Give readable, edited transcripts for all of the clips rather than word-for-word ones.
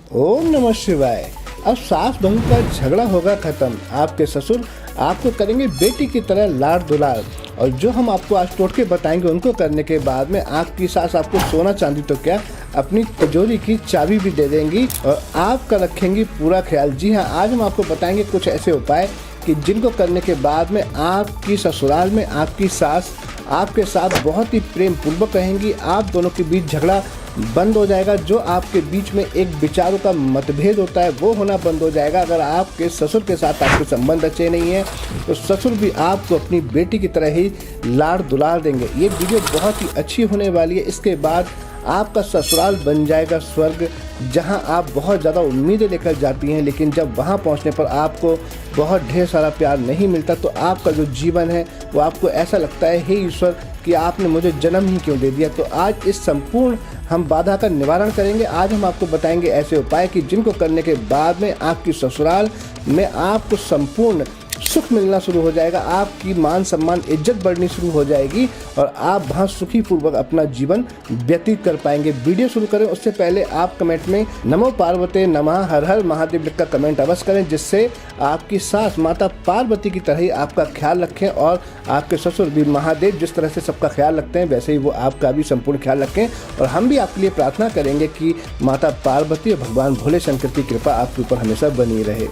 ओम नमः शिवाय। अब सास बहू का झगड़ा होगा खत्म। आपके ससुर आपको करेंगे बेटी की तरह लाड दुलार, और जो हम आपको आज टोटके बताएंगे उनको करने के बाद में आपकी सास आपको सोना चांदी तो क्या, अपनी तिजोरी की चाबी भी दे देंगी और आपका रखेंगी पूरा ख्याल। जी हाँ, आज हम आपको बताएंगे कुछ ऐसे उपाय कि जिनको करने के बाद में आपकी ससुराल में आपकी सास आपके साथ बहुत ही प्रेम पूर्वक रहेंगी। आप दोनों के बीच झगड़ा बंद हो जाएगा। जो आपके बीच में एक विचारों का मतभेद होता है वो होना बंद हो जाएगा। अगर आपके ससुर के साथ आपके संबंध अच्छे नहीं हैं तो ससुर भी आपको अपनी बेटी की तरह ही लाड़ दुलार देंगे। ये वीडियो बहुत ही अच्छी होने वाली है। इसके बाद आपका ससुराल बन जाएगा स्वर्ग, जहां आप बहुत ज़्यादा उम्मीदें लेकर जाती हैं, लेकिन जब वहां पहुंचने पर आपको बहुत ढेर सारा प्यार नहीं मिलता तो आपका जो जीवन है वो आपको ऐसा लगता है, हे ईश्वर, कि आपने मुझे जन्म ही क्यों दे दिया। तो आज इस संपूर्ण हम बाधा का निवारण करेंगे। आज हम आपको बताएंगे ऐसे उपाय कि जिनको करने के बाद में आपकी ससुराल में आपको संपूर्ण सुख मिलना शुरू हो जाएगा। आपकी मान सम्मान इज्जत बढ़नी शुरू हो जाएगी और आप वहाँ सुखी पूर्वक अपना जीवन व्यतीत कर पाएंगे। वीडियो शुरू करें उससे पहले आप कमेंट में नमो पार्वते नमः हर हर महादेव लिख का कमेंट अवश्य करें, जिससे आपकी सास माता पार्वती की तरह ही आपका ख्याल रखें और आपके ससुर भी महादेव जिस तरह से सबका ख्याल रखते हैं वैसे ही वो आपका भी संपूर्ण ख्याल रखें। और हम भी आपके लिए प्रार्थना करेंगे कि माता पार्वती और भगवान भोले शंकर की कृपा आपके ऊपर हमेशा बनी रहे।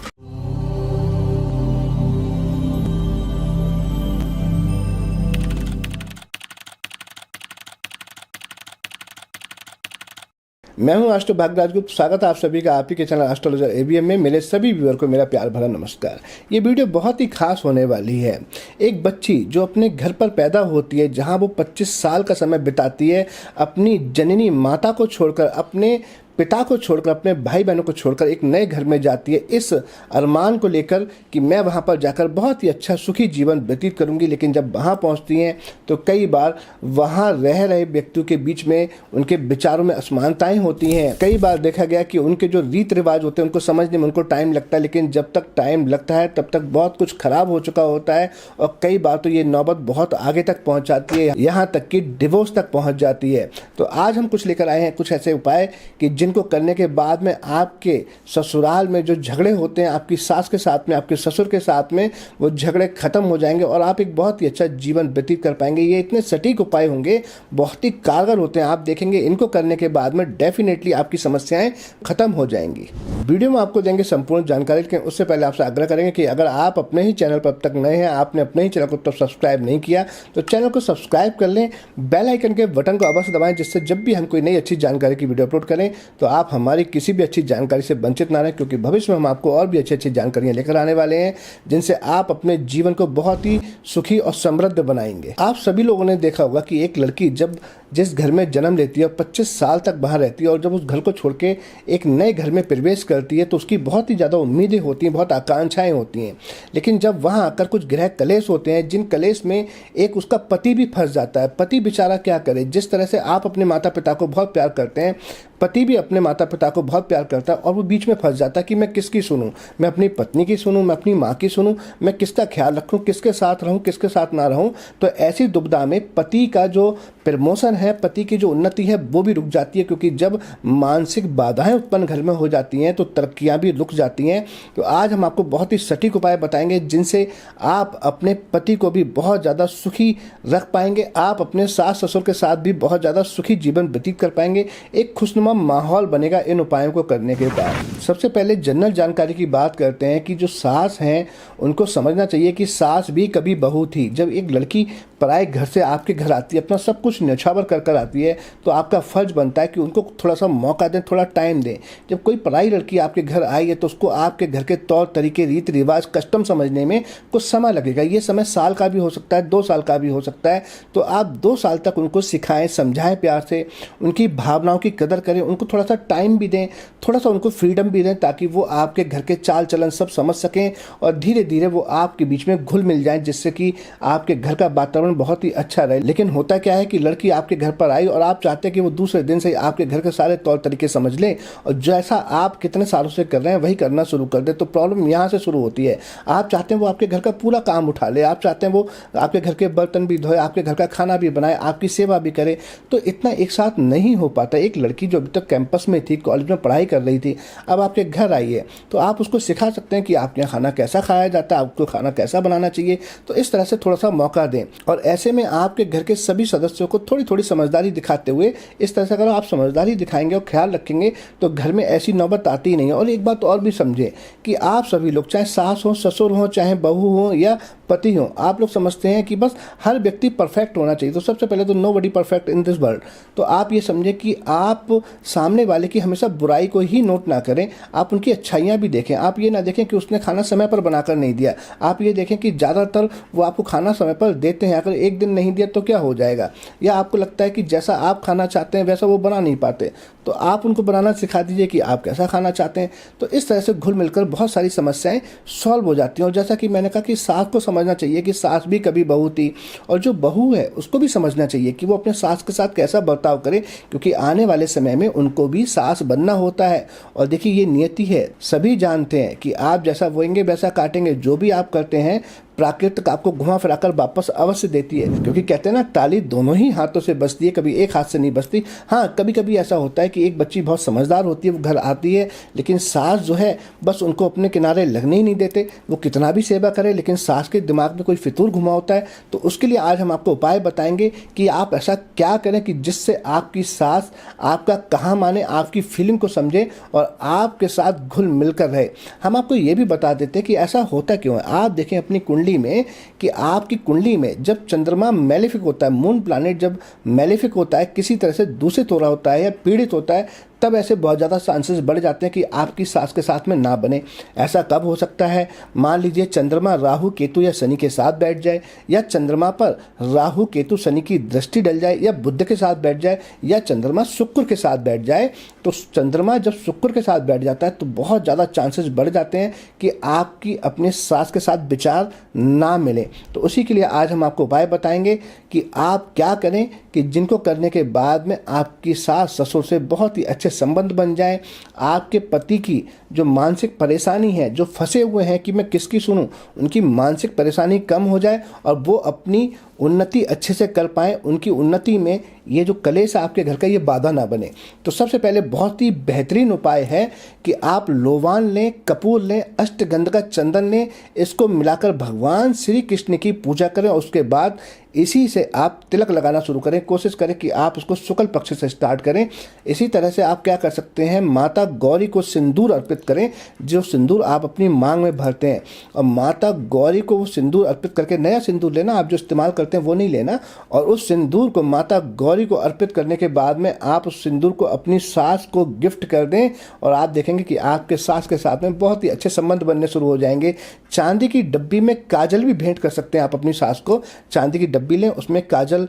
मैं हूं एस्ट्रो भाग्यराज गुप्त। स्वागत है आप सभी का आप ही के चैनल एस्ट्रोलॉजर एबीएम में। मेरे सभी व्यूअर को मेरा प्यार भरा नमस्कार। ये वीडियो बहुत ही खास होने वाली है। एक बच्ची जो अपने घर पर पैदा होती है, जहां वो 25 साल का समय बिताती है, अपनी जननी माता को छोड़कर, अपने पिता को छोड़कर, अपने भाई बहनों को छोड़कर एक नए घर में जाती है, इस अरमान को लेकर कि मैं वहां पर जाकर बहुत ही अच्छा सुखी जीवन व्यतीत करूंगी। लेकिन जब वहां पहुंचती हैं तो कई बार वहां रह रहे व्यक्तियों के बीच में उनके विचारों में असमानताएं होती हैं। कई बार देखा गया कि उनके जो रीत रिवाज होते हैं उनको समझने में उनको टाइम लगता है, लेकिन जब तक टाइम लगता है तब तक बहुत कुछ खराब हो चुका होता है और कई बार तो ये नौबत बहुत आगे तक पहुँच जाती है, यहाँ तक कि डिवोर्स तक पहुँच जाती है। तो आज हम कुछ लेकर आए हैं, कुछ ऐसे उपाय कि जिनको करने के बाद में आपके ससुराल में जो झगड़े होते हैं आपकी सास के साथ में, आपके ससुर के साथ में, वो झगड़े खत्म हो जाएंगे और आप एक बहुत ही अच्छा जीवन व्यतीत कर पाएंगे। ये इतने सटीक उपाय होंगे, बहुत ही कारगर होते हैं। आप देखेंगे इनको करने के बाद में डेफिनेटली आपकी समस्याएं खत्म हो जाएंगी। वीडियो में आपको देंगे संपूर्ण जानकारी, लेकिन उससे पहले आपसे आग्रह करेंगे कि अगर आप अपने ही चैनल पर अब तक नए हैं, आपने अपने ही चैनल को तब सब्सक्राइब नहीं किया तो चैनल को सब्सक्राइब कर लें, बेल आइकन के बटन को अवश्य दबाएं, जिससे जब भी हम कोई नई अच्छी जानकारी की वीडियो अपलोड करें तो आप हमारी किसी भी अच्छी जानकारी से वंचित ना रहें, क्योंकि भविष्य में हम आपको और भी अच्छी अच्छी जानकारियां लेकर आने वाले हैं जिनसे आप अपने जीवन को बहुत ही सुखी और समृद्ध बनाएंगे। आप सभी लोगों ने देखा होगा कि एक लड़की जब जिस घर में जन्म लेती है और 25 साल तक वहाँ रहती है और जब उस घर को छोड़ के एक नए घर में प्रवेश करती है तो उसकी बहुत ही ज़्यादा उम्मीदें होती हैं, बहुत आकांक्षाएं होती हैं। लेकिन जब वहाँ आकर कुछ गृह कलेश होते हैं, जिन कलेश में एक उसका पति भी फंस जाता है। पति बेचारा क्या करे, जिस तरह से आप अपने माता पिता को बहुत प्यार करते हैं, पति भी अपने माता पिता को बहुत प्यार करता है और वो बीच में फंस जाता है कि मैं किसकी सुनूं, मैं अपनी पत्नी की सुनूं, मैं अपनी माँ की सुनूं, मैं किसका ख्याल रखूं, किसके साथ रहूं, किसके साथ ना रहूं। तो ऐसी दुविधा में पति का जो प्रमोशन है, पति की जो उन्नति है वो भी रुक जाती है, क्योंकि जब मानसिक बाधाएं उत्पन्न घर में हो जाती हैं तो तरक्कियां भी रुक जाती हैं। तो आज हम आपको बहुत ही सटीक उपाय बताएंगे जिनसे आप अपने पति को भी बहुत ज़्यादा सुखी रख पाएंगे, आप अपने सास ससुर के साथ भी बहुत ज़्यादा सुखी जीवन व्यतीत कर पाएंगे, एक खुशनुमा माहौल बनेगा इन उपायों को करने के बाद। सबसे पहले जनरल जानकारी की बात करते हैं कि जो सास हैं उनको समझना चाहिए कि सास भी कभी बहू थी। जब एक लड़की पराए घर से आपके घर आती है, अपना सब कुछ न्यौछावर कर कर आती है, तो आपका फर्ज बनता है कि उनको थोड़ा सा मौका दें, थोड़ा टाइम दें। जब कोई पराई लड़की आपके घर आई है तो उसको आपके घर के तौर तरीके, रीति रिवाज, कस्टम समझने में कुछ समय लगेगा। ये समय साल का भी हो सकता है, 2 साल का भी हो सकता है। तो आप 2 साल तक उनको सिखाएं, समझाएं प्यार से, उनकी भावनाओं की कदर करें, उनको थोड़ा सा टाइम भी दें, थोड़ा सा उनको फ्रीडम भी दें, ताकि वो आपके घर के चाल चलन सब समझ सकें और धीरे धीरे वो आपके बीच में घुल मिल जाएं, जिससे कि आपके घर का वातावरण वातावरण बहुत ही अच्छा रहे। लेकिन होता क्या है कि लड़की आपके घर पर आई और आप चाहते हैं कि वो दूसरे दिन से आपके घर के सारे तौर तरीके समझ ले और जैसा आप कितने सालों से कर रहे हैं वही करना शुरू कर दे। तो प्रॉब्लम यहाँ से शुरू होती है। आप चाहते हैं वो आपके घर का पूरा काम उठा ले, आप चाहते हैं वो आपके घर के बर्तन भी धोए, आपके घर का खाना भी बनाए, आपकी सेवा भी करे, तो इतना एक साथ नहीं हो पाता। एक लड़की जो अभी तक कैंपस में थी, कॉलेज में पढ़ाई कर रही थी, अब आपके घर आई है, तो आप उसको सिखा सकते हैं कि आपके यहाँ खाना कैसा खाया जाता है, आपको खाना कैसा बनाना चाहिए। तो इस तरह से थोड़ा सा मौका दें और ऐसे में आपके घर के सभी सदस्यों को थोड़ी थोड़ी समझदारी दिखाते हुए, इस तरह से अगर आप समझदारी दिखाएंगे और ख्याल रखेंगे तो घर में ऐसी नौबत आती ही नहीं है। और एक बात और भी समझें कि आप सभी लोग, चाहे सास हो, ससुर हो, चाहे बहू हो या पति हो, आप लोग समझते हैं कि बस हर व्यक्ति परफेक्ट होना चाहिए। तो सबसे पहले तो nobody perfect in this world. तो आप ये समझें कि आप सामने वाले की हमेशा बुराई को ही नोट ना करें, आप उनकी अच्छाइयाँ भी देखें। आप ये ना देखें कि उसने खाना समय पर बनाकर नहीं दिया, आप ये देखें कि ज़्यादातर वो आपको खाना समय पर देते हैं। अगर एक दिन नहीं दिया तो क्या हो जाएगा, या आपको लगता है कि जैसा आप खाना चाहते हैं वैसा वो बना नहीं पाते, तो आप उनको बनाना सिखा दीजिए कि आप कैसा खाना चाहते हैं। तो इस तरह से घुल मिलकर बहुत सारी समस्याएं सॉल्व हो जाती हैं। और जैसा कि मैंने कहा कि सास को समझना चाहिए कि सास भी कभी बहू थी, और जो बहू है उसको भी समझना चाहिए कि वो अपने सास के साथ कैसा बर्ताव करे, क्योंकि आने वाले समय में उनको भी सास बनना होता है। और देखिए ये नियति है, सभी जानते हैं कि आप जैसा बोएंगे वैसा काटेंगे। जो भी आप करते हैं प्राकृतिक आपको घुमा फिराकर वापस अवश्य देती है, क्योंकि कहते हैं ना, ताली दोनों ही हाथों से बजती है, कभी एक हाथ से नहीं बजती। हाँ, कभी कभी ऐसा होता है कि एक बच्ची बहुत समझदार होती है, वो घर आती है, लेकिन सास जो है बस उनको अपने किनारे लगने ही नहीं देते। वो कितना भी सेवा करे लेकिन सास के दिमाग में कोई फितूर घुमा होता है। तो उसके लिए आज हम आपको उपाय बताएंगे कि आप ऐसा क्या करें कि जिससे आपकी सास आपका कहा माने, आपकी फीलिंग को समझे और आपके साथ घुल मिलकर रहे। हम आपको ये भी बता देते हैं कि ऐसा होता क्यों है। आप देखें अपनी कुंडली में कि आपकी कुंडली में जब चंद्रमा मैलेफिक होता है, मून प्लैनेट जब मैलेफिक होता है, किसी तरह से दूषित हो रहा होता है या पीड़ित होता है, तब ऐसे बहुत ज़्यादा चांसेस बढ़ जाते हैं कि आपकी सास के साथ में ना बने। ऐसा कब हो सकता है? मान लीजिए चंद्रमा राहु केतु या शनि के साथ बैठ जाए, या चंद्रमा पर राहु केतु शनि की दृष्टि डल जाए, या बुध के साथ बैठ जाए, या चंद्रमा शुक्र के साथ बैठ जाए। तो चंद्रमा जब शुक्र के साथ बैठ जाता है तो बहुत ज़्यादा चांसेस बढ़ जाते हैं कि आपकी अपने सास के साथ विचार ना मिले। तो उसी के लिए आज हम आपको उपाय बताएंगे कि आप क्या करें कि जिनको करने के बाद में आपकी सास ससुर से बहुत ही अच्छे संबंध बन जाएं। आपके पति की जो मानसिक परेशानी है, जो फंसे हुए हैं कि मैं किसकी सुनूं, उनकी मानसिक परेशानी कम हो जाए और वो अपनी उन्नति अच्छे से कर पाएँ। उनकी उन्नति में ये जो कलेश है आपके घर का, ये बाधा ना बने। तो सबसे पहले बहुत ही बेहतरीन उपाय है कि आप लोवान लें, कपूर लें, अष्टगंध का चंदन लें, इसको मिलाकर भगवान श्री कृष्ण की पूजा करें और उसके बाद इसी से आप तिलक लगाना शुरू करें। कोशिश करें कि आप उसको शुक्ल पक्ष से स्टार्ट करें। इसी तरह से आप क्या कर सकते हैं, माता गौरी को सिंदूर अर्पित करें। जो सिंदूर आप अपनी मांग में भरते हैं, और माता गौरी को वो सिंदूर अर्पित करके, नया सिंदूर लेना, आप जो इस्तेमाल करते हैं वो नहीं लेना, और उस सिंदूर को माता गौरी को अर्पित करने के बाद में आप उस सिंदूर को अपनी सास को गिफ्ट कर दें और आप देखेंगे कि आपके सास के साथ में बहुत ही अच्छे संबंध बनने शुरू हो जाएंगे। चांदी की डब्बी में काजल भी भेंट कर सकते हैं आप अपनी सास को। चांदी की डब्बी लें, उसमें काजल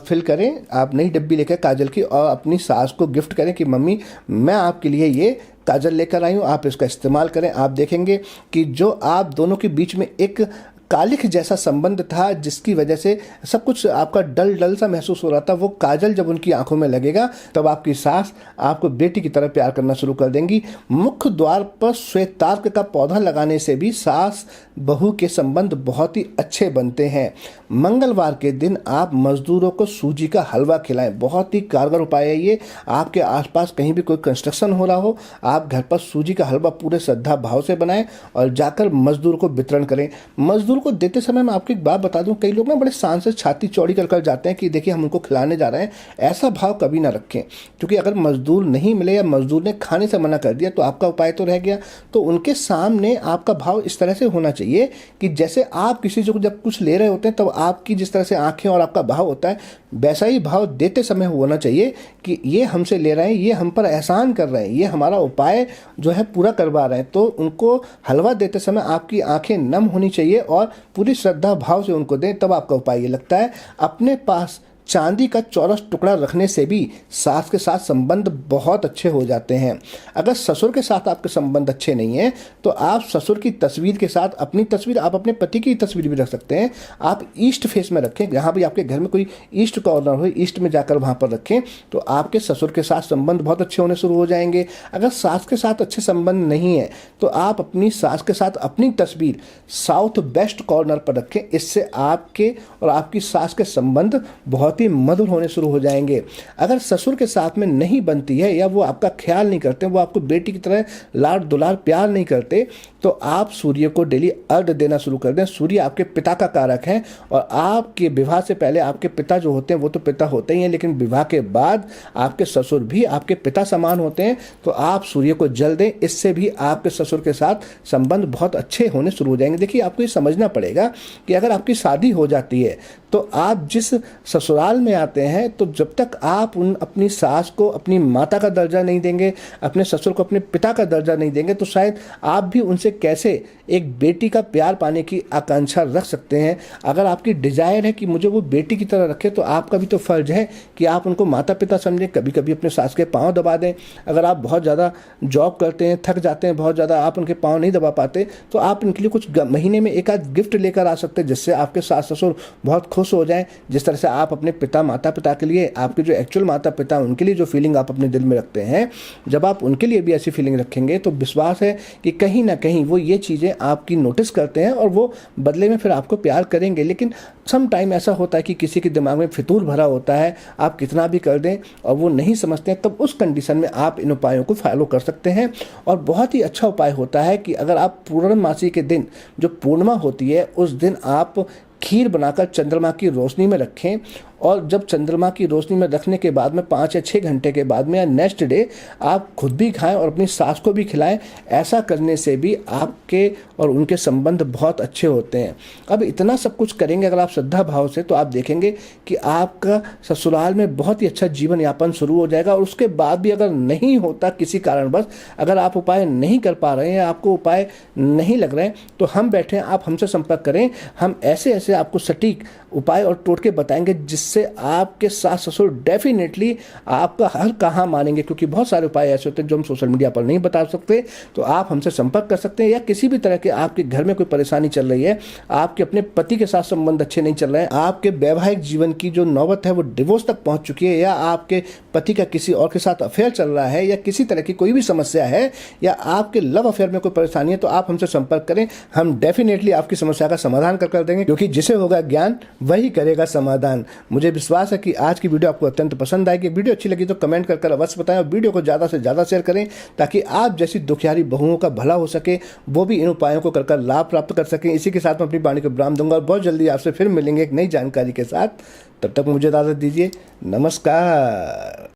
फिल करें, आप नई डब्बी लेकर काजल की, और अपनी सास को गिफ्ट करें कि मम्मी मैं आपके लिए ये काजल लेकर आई हूँ, आप इसका इस्तेमाल करें। आप देखेंगे कि जो आप दोनों के बीच में एक कालिख जैसा संबंध था, जिसकी वजह से सब कुछ आपका डल डल सा महसूस हो रहा था, वो काजल जब उनकी आंखों में लगेगा तब आपकी सास आपको बेटी की तरह प्यार करना शुरू कर देंगी। मुख्य द्वार पर श्वेतार्क का पौधा लगाने से भी सास बहू के संबंध बहुत ही अच्छे बनते हैं। मंगलवार के दिन आप मजदूरों को सूजी का हलवा खिलाएं, बहुत ही कारगर उपाय है ये। आपके आसपास कहीं भी कोई कंस्ट्रक्शन हो रहा हो, आप घर पर सूजी का हलवा पूरे श्रद्धा भाव से बनाएं और जाकर मजदूर को वितरण करें। मजदूर को देते समय मैं आपको एक बात बता दूं, कई लोग ना बड़े शान से छाती चौड़ी कर जाते हैं कि देखिए हम उनको खिलाने जा रहे हैं। ऐसा भाव कभी ना रखें, क्योंकि अगर मजदूर नहीं मिले या मजदूर ने खाने से मना कर दिया तो आपका उपाय तो रह गया। तो उनके सामने आपका भाव इस तरह से होना चाहिए कि जैसे आप किसी से जब कुछ ले रहे होते हैं तब आपकी जिस तरह से आंखें और आपका भाव होता है, वैसा ही भाव देते समय होना चाहिए कि ये हमसे ले रहे हैं, ये हम पर एहसान कर रहे हैं, ये हमारा उपाय जो है पूरा करवा रहे हैं। तो उनको हलवा देते समय आपकी आंखें नम होनी चाहिए और पूरी श्रद्धा भाव से उनको दें, तब आपका उपाय ये लगता है। अपने पास चांदी का चौरस टुकड़ा रखने से भी सास के साथ संबंध बहुत अच्छे हो जाते हैं। अगर ससुर के साथ आपके संबंध अच्छे नहीं हैं तो आप ससुर की तस्वीर के साथ अपनी तस्वीर, आप अपने पति की तस्वीर भी रख सकते हैं। आप ईस्ट फेस में रखें, जहाँ भी आपके घर में कोई ईस्ट कॉर्नर हो, ईस्ट में जाकर वहाँ पर रखें तो आपके ससुर के साथ संबंध बहुत अच्छे होने शुरू हो जाएंगे। अगर सास के साथ अच्छे संबंध नहीं है तो आप अपनी सास के साथ अपनी तस्वीर साउथ वेस्ट कॉर्नर पर रखें। इससे आपके और आपकी सास के संबंध बहुत ही मधुर होने शुरू हो जाएंगे। अगर ससुर के साथ में नहीं बनती है या वो आपका ख्याल नहीं करते, वो आपको बेटी की तरह लाड दुलार प्यार नहीं करते, तो आप सूर्य को डेली अर्घ देना शुरू कर दें। सूर्य आपके पिता का कारक है और आपके विवाह से पहले आपके पिता जो होते हैं वो तो पिता होते ही हैं, लेकिन विवाह के बाद आपके ससुर भी आपके पिता समान होते हैं। तो आप सूर्य को जल दें, इससे भी आपके ससुर के साथ संबंध बहुत अच्छे होने शुरू हो जाएंगे। देखिए, आपको ये समझना पड़ेगा कि अगर आपकी शादी हो जाती है तो आप जिस ससुराल में आते हैं, तो जब तक आप अपनी सास को अपनी माता का दर्जा नहीं देंगे, अपने ससुर को अपने पिता का दर्जा नहीं देंगे, तो शायद आप भी उनसे कैसे एक बेटी का प्यार पाने की आकांक्षा रख सकते हैं। अगर आपकी डिजायर है कि मुझे वो बेटी की तरह रखे, तो आपका भी तो फर्ज है कि आप उनको माता पिता समझें। कभी कभी अपने सास के पाँव दबा दें। अगर आप बहुत ज़्यादा जॉब करते हैं, थक जाते हैं बहुत ज़्यादा, आप उनके पाँव नहीं दबा पाते, तो आप इनके लिए कुछ महीने में एक आध गिफ्ट लेकर आ सकते हैं, जिससे आपके सास ससुर बहुत खुश हो जाएं। जिस तरह से आप अपने माता पिता के लिए, आपके जो एक्चुअल माता पिता, उनके लिए जो फीलिंग आप अपने दिल में रखते हैं, जब आप उनके लिए भी ऐसी फीलिंग रखेंगे तो विश्वास है कि कहीं ना कहीं वो ये चीज़ें आपकी नोटिस करते हैं और वो बदले में फिर आपको प्यार करेंगे। लेकिन सम टाइम ऐसा होता है कि किसी के दिमाग में फितूर भरा होता है, आप कितना भी कर दें और वो नहीं समझते हैं, तब उस कंडीशन में आप इन उपायों को फॉलो कर सकते हैं। और बहुत ही अच्छा उपाय होता है कि अगर आप पूर्णमासी के दिन, जो पूर्णिमा होती है, उस दिन आप खीर बनाकर चंद्रमा की रोशनी में रखें और जब चंद्रमा की रोशनी में रखने के बाद में 5 या 6 घंटे के बाद में या नेक्स्ट डे आप खुद भी खाएं और अपनी सास को भी खिलाएं। ऐसा करने से भी आपके और उनके संबंध बहुत अच्छे होते हैं। अब इतना सब कुछ करेंगे अगर आप श्रद्धा भाव से, तो आप देखेंगे कि आपका ससुराल में बहुत ही अच्छा जीवन यापन शुरू हो जाएगा। और उसके बाद भी अगर नहीं होता किसी कारणवश, अगर आप उपाय नहीं कर पा रहे हैं, आपको उपाय नहीं लग रहे हैं, तो हम बैठे हैं, आप हमसे संपर्क करें। हम ऐसे ऐसे आपको सटीक उपाय और टोटके बताएंगे जिससे आपके सास ससुर डेफिनेटली आपका हर कहाँ मानेंगे। क्योंकि बहुत सारे उपाय ऐसे होते हैं जो हम सोशल मीडिया पर नहीं बता सकते, तो आप हमसे संपर्क कर सकते हैं। या किसी भी तरह के आपके घर में कोई परेशानी चल रही है, आपके अपने पति के साथ संबंध अच्छे नहीं चल रहे हैं, आपके वैवाहिक जीवन की जो नौबत है वो डिवोर्स तक पहुंच चुकी है, या आपके पति का किसी और के साथ अफेयर चल रहा है, या किसी तरह की कोई भी समस्या है, या आपके लव अफेयर में कोई परेशानी है, तो आप हमसे संपर्क करें। हम डेफिनेटली आपकी समस्या का समाधान कर देंगे, क्योंकि जिसे होगा ज्ञान वही करेगा समाधान। मुझे विश्वास है कि आज की वीडियो आपको अत्यंत पसंद आएगी। वीडियो अच्छी लगी तो कमेंट कर अवश्य बताएं और वीडियो को ज़्यादा से ज़्यादा शेयर करें, ताकि आप जैसी दुखियारी बहुओं का भला हो सके, वो भी इन उपायों को कर लाभ प्राप्त कर सकें। इसी के साथ मैं अपनी वाणी को विराम दूंगा और बहुत जल्दी आपसे फिर मिलेंगे एक नई जानकारी के साथ। तब तक मुझे इजाज़त दीजिए। नमस्कार।